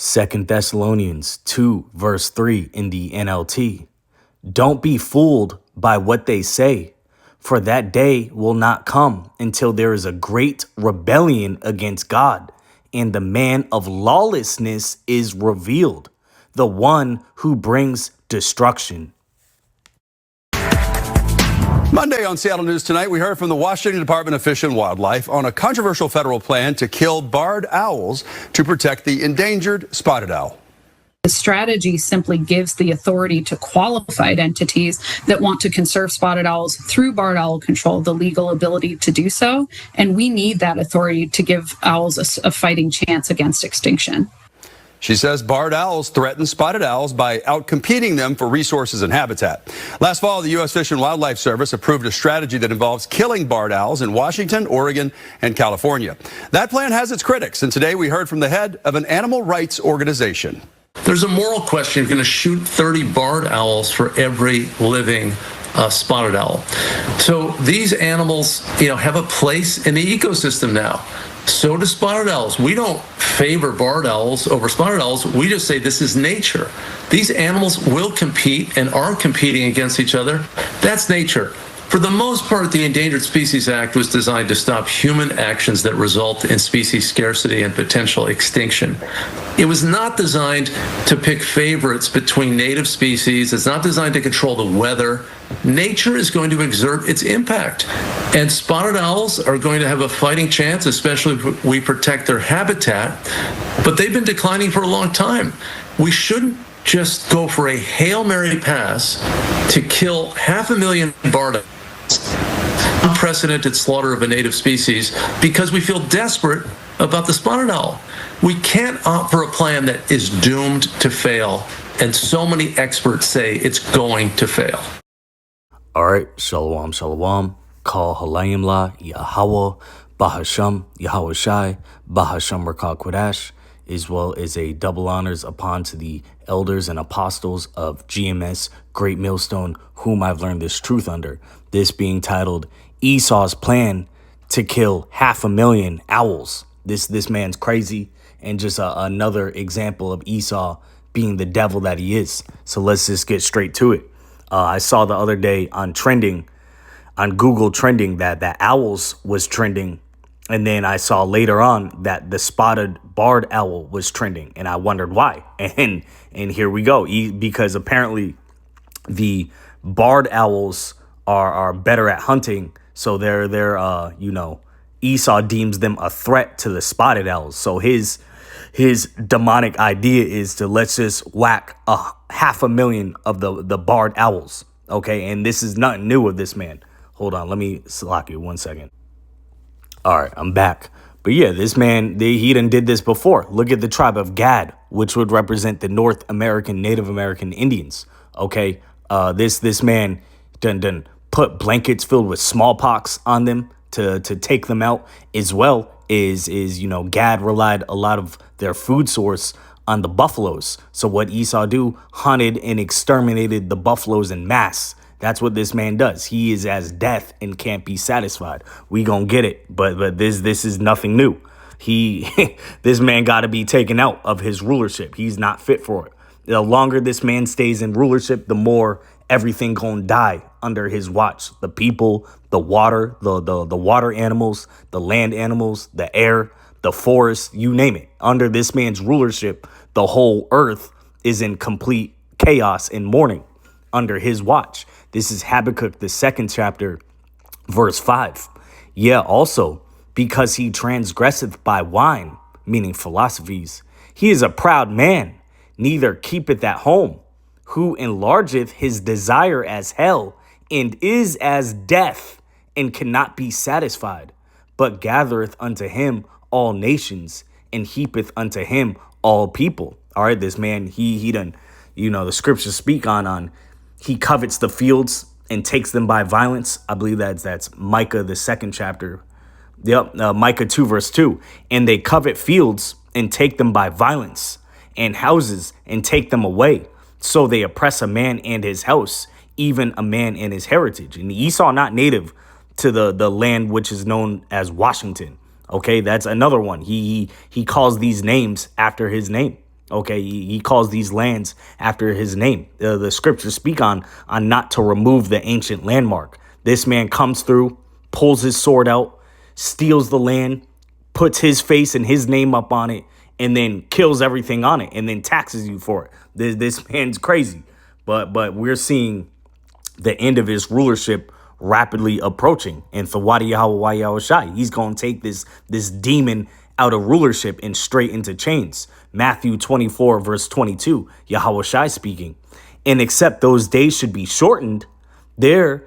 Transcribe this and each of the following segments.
Second Thessalonians 2 verse 3 in the NLT. Don't be fooled by what they say, for that day will not come until there is a great rebellion against God, and the man of lawlessness is revealed, the one who brings destruction. Monday on Seattle News Tonight, we heard from the Washington Department of Fish and Wildlife on a controversial federal plan to kill barred owls to protect the endangered spotted owl. The strategy simply gives the authority to qualified entities that want to conserve spotted owls through barred owl control the legal ability to do so. And we need that authority to give owls a fighting chance against extinction. She says barred owls threaten spotted owls by outcompeting them for resources and habitat. Last fall, the U.S. Fish and Wildlife Service approved a strategy that involves killing barred owls in Washington, Oregon, and California. That plan has its critics, and today we heard from the head of an animal rights organization. There's a moral question. You're going to shoot 30 barred owls for every living spotted owl. So these animals, have a place in the ecosystem now. So do spotted owls. We don't favor barred owls over spotted owls. We just say this is nature. These animals will compete and are competing against each other. That's nature. For the most part, the Endangered Species Act was designed to stop human actions that result in species scarcity and potential extinction. It was not designed to pick favorites between native species. It's not designed to control the weather. Nature is going to exert its impact. And spotted owls are going to have a fighting chance, especially if we protect their habitat. But they've been declining for a long time. We shouldn't just go for a Hail Mary pass to kill 500,000 barred owls. Unprecedented slaughter of a native species because we feel desperate about the spotted owl. We can't opt for a plan that is doomed to fail, and so many experts say it's going to fail. All right, shalom, shalom. Call halayim la Yahweh, Bahasham, Yahweh Shai, Bahasham Rakal Kodash, as well as a double honors upon to the elders and apostles of GMS, Great Millstone, whom I've learned this truth under. This being titled Esau's Plan to Kill 500,000 Owls. This man's crazy, and just another example of Esau being the devil that he is. So let's just get straight to it. I saw the other day on Google trending that owls was trending. And then I saw later on that the spotted barred owl was trending, and I wondered why. And here we go. Because apparently the barred owls are better at hunting, so they're Esau deems them a threat to the spotted owls. So his demonic idea is to let's just whack 500,000 of the barred owls. Okay, and this is nothing new of this man. Hold on, let me slack you 1 second. All right, I'm back. But yeah, this man, he done did this before. Look at the tribe of Gad, which would represent the North American, Native American Indians. Okay, this man done put blankets filled with smallpox on them to take them out, as well as Gad relied a lot of their food source on the buffaloes. So what Esau do? Hunted and exterminated the buffaloes in mass. That's what this man does. He is as death and can't be satisfied. We gonna get it, but this is nothing new. This man got to be taken out of his rulership. He's not fit for it. The longer this man stays in rulership, the more everything gonna die under his watch. The people, the water, the water animals, the land animals, the air, the forest, you name it. Under this man's rulership, the whole earth is in complete chaos and mourning under his watch. This is Habakkuk, the 2nd chapter, verse 5. Yeah, also, because he transgresseth by wine, meaning philosophies, he is a proud man, neither keepeth at home, who enlargeth his desire as hell, and is as death, and cannot be satisfied, but gathereth unto him all nations, and heapeth unto him all people. All right, this man, he done, the scriptures speak on he covets the fields and takes them by violence. I believe that's Micah, the 2nd chapter. Yep, Micah 2, verse 2. And they covet fields and take them by violence, and houses and take them away. So they oppress a man and his house, even a man and his heritage. And Esau not native to the land which is known as Washington. Okay, that's another one. He calls these names after his name. Okay, he calls these lands after his name. The scriptures speak on not to remove the ancient landmark. This man comes through, pulls his sword out, steals the land, puts his face and his name up on it, and then kills everything on it, and then taxes you for it. This man's crazy. But we're seeing the end of his rulership rapidly approaching. And Thawadi Yahweh Yahweh Shai, he's going to take this demon out of rulership and straight into chains. Matthew 24, verse 22, Yahweh Shai speaking. And except those days should be shortened, there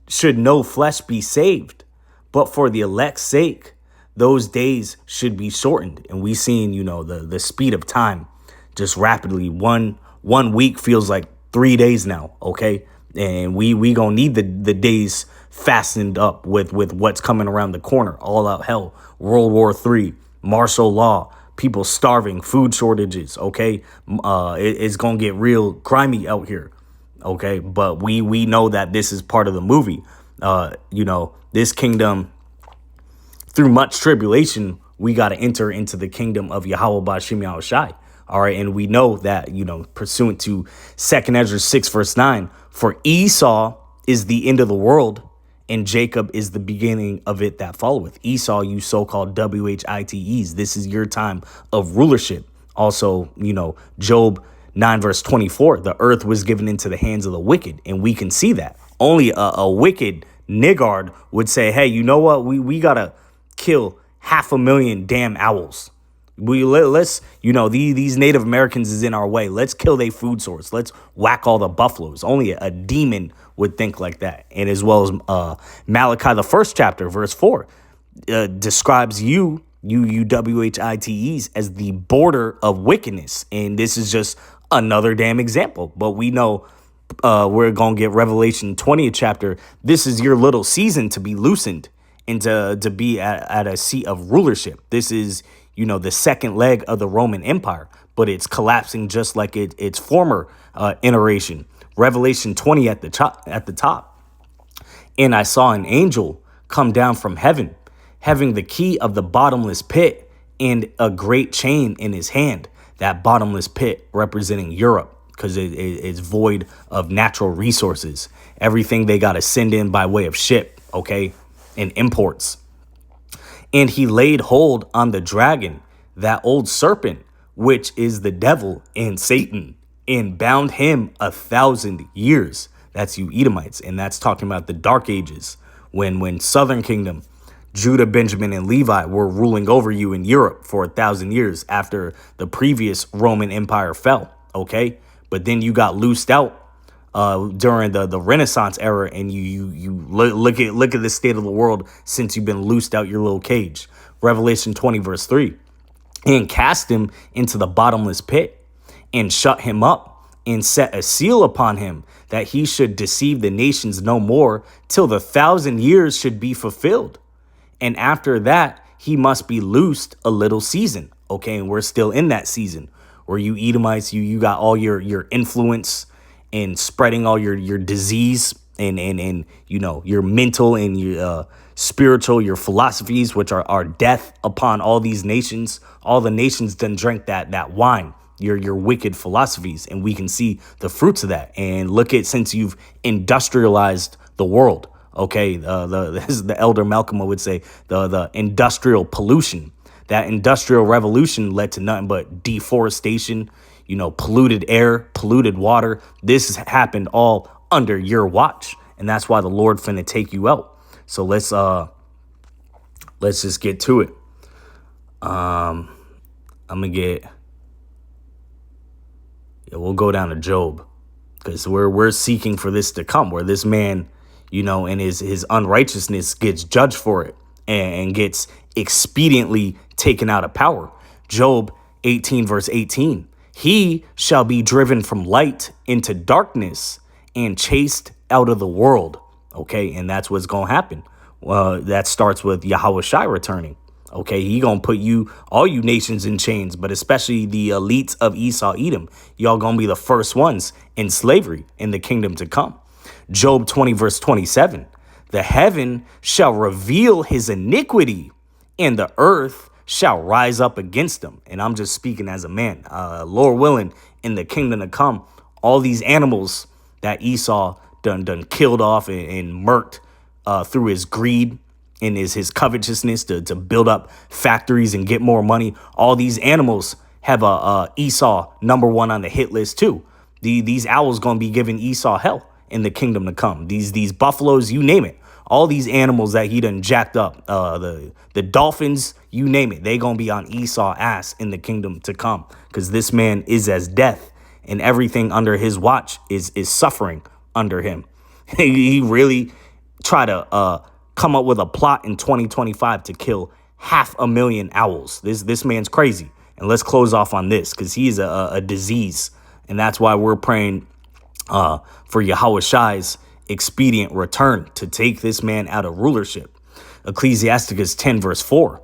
should no flesh be saved. But for the elect's sake, those days should be shortened. And we seen, the speed of time just rapidly. One week feels like 3 days now, okay? And we gonna need the days fastened up with what's coming around the corner. All out hell, World War III, martial law, people starving, food shortages, okay? It's gonna get real grimy out here, okay? But we know that this is part of the movie. This kingdom, through much tribulation, we got to enter into the kingdom of Yahweh Ba'Shem Yahweh Shai. All right. And we know that, pursuant to 2nd Ezra 6, verse 9, for Esau is the end of the world, and Jacob is the beginning of it that followeth. Esau, you so-called WHITEs, this is your time of rulership. Also, Job 9, verse 24, the earth was given into the hands of the wicked. And we can see that. Only a wicked niggard would say, hey, you know what? We got to kill 500,000 damn owls. Let's these Native Americans is in our way. Let's kill their food source. Let's whack all the buffaloes. Only a demon would think like that. And as well as Malachi, the 1st chapter, verse 4, describes you WHITEs as the border of wickedness. And this is just another damn example. But we know we're going to get Revelation 20th chapter. This is your little season to be loosened and to be at a seat of rulership. This is, the second leg of the Roman Empire, but it's collapsing just like its former iteration. Revelation 20 at the top. And I saw an angel come down from heaven, having the key of the bottomless pit and a great chain in his hand. That bottomless pit representing Europe, because it's void of natural resources. Everything they got to send in by way of ship, okay, and imports. And he laid hold on the dragon, that old serpent, which is the devil and Satan, and bound him 1,000 years. That's you Edomites. And that's talking about the dark ages, when Southern Kingdom, Judah, Benjamin, and Levi were ruling over you in Europe for 1,000 years after the previous Roman Empire fell, okay? But then you got loosed out during the Renaissance era, and you look at the state of the world since you've been loosed out your little cage. Revelation 20, verse 3, and cast him into the bottomless pit and shut him up and set a seal upon him, that he should deceive the nations no more till the 1,000 years should be fulfilled. And after that, he must be loosed a little season. Okay, and we're still in that season where you Edomites, you got all your influence and spreading all your disease and your mental and your spiritual, your philosophies, which are death upon all these nations. All the nations done drank that wine, your wicked philosophies, and we can see the fruits of that. And look at, since you've industrialized the world, okay, the elder Malcolm would say the industrial pollution. That industrial revolution led to nothing but deforestation, polluted air, polluted water. This has happened all under your watch. And that's why the Lord finna take you out. So let's just get to it. We'll go down to Job, because we're seeking for this to come, where this man, and his unrighteousness gets judged for it and gets expediently taken out of power. Job 18, verse 18. He shall be driven from light into darkness and chased out of the world. Okay, and that's what's going to happen. That starts with Yahweh Shai returning. Okay, he going to put all you nations in chains, but especially the elites of Esau, Edom. Y'all going to be the first ones in slavery in the kingdom to come. Job 20, verse 27. The heaven shall reveal his iniquity, and the earth shall rise up against them. And I'm just speaking as a man. Lord willing, in the kingdom to come, all these animals that Esau done killed off and murked through his greed and his covetousness to build up factories and get more money. All these animals have a Esau #1 on the hit list too. These owls gonna be giving Esau hell in the kingdom to come. These buffaloes, you name it. All these animals that he done jacked up, the dolphins, you name it, they gonna be on Esau ass in the kingdom to come, because this man is as death, and everything under his watch is suffering under him. He really tried to come up with a plot in 2025 to kill 500,000 owls. This man's crazy. And let's close off on this, because he's a disease, and that's why we're praying for Yahushai's expedient return to take this man out of rulership. Ecclesiasticus 10 verse 4.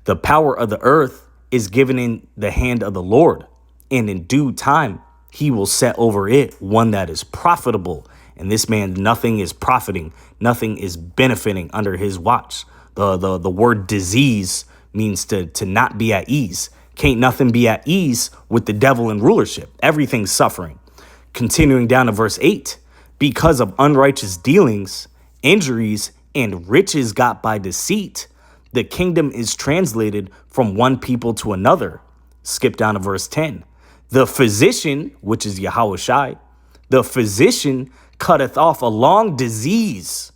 The power of the earth is given in the hand of the Lord, and in due time he will set over it one that is profitable. And this man, nothing is profiting, nothing is benefiting under his watch. The word disease means to not be at ease. Can't nothing be at ease with the devil in rulership. Everything's suffering. Continuing down to verse 8. Because of unrighteous dealings, injuries, and riches got by deceit, the kingdom is translated from one people to another. Skip down to verse 10. The physician, which is Yahushai, the physician cutteth off a long disease,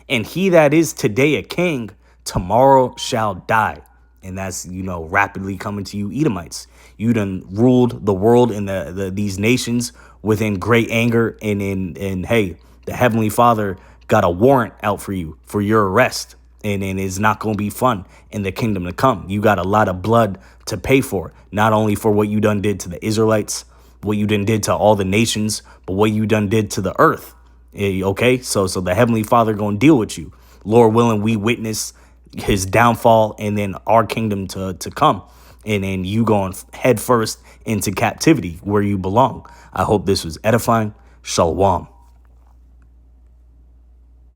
and he that is today a king, tomorrow shall die. And that's, rapidly coming to you, Edomites. You done ruled the world and these nations within great anger, and hey, the Heavenly Father got a warrant out for you for your arrest, and it's not going to be fun in the kingdom to come. You got a lot of blood to pay for, not only for what you done did to the Israelites, what you done did to all the nations, but what you done did to the earth. Okay, so the Heavenly Father going to deal with you. Lord willing, we witness his downfall and then our kingdom to come, and then you going head first into captivity where you belong. I hope this was edifying. Shalom.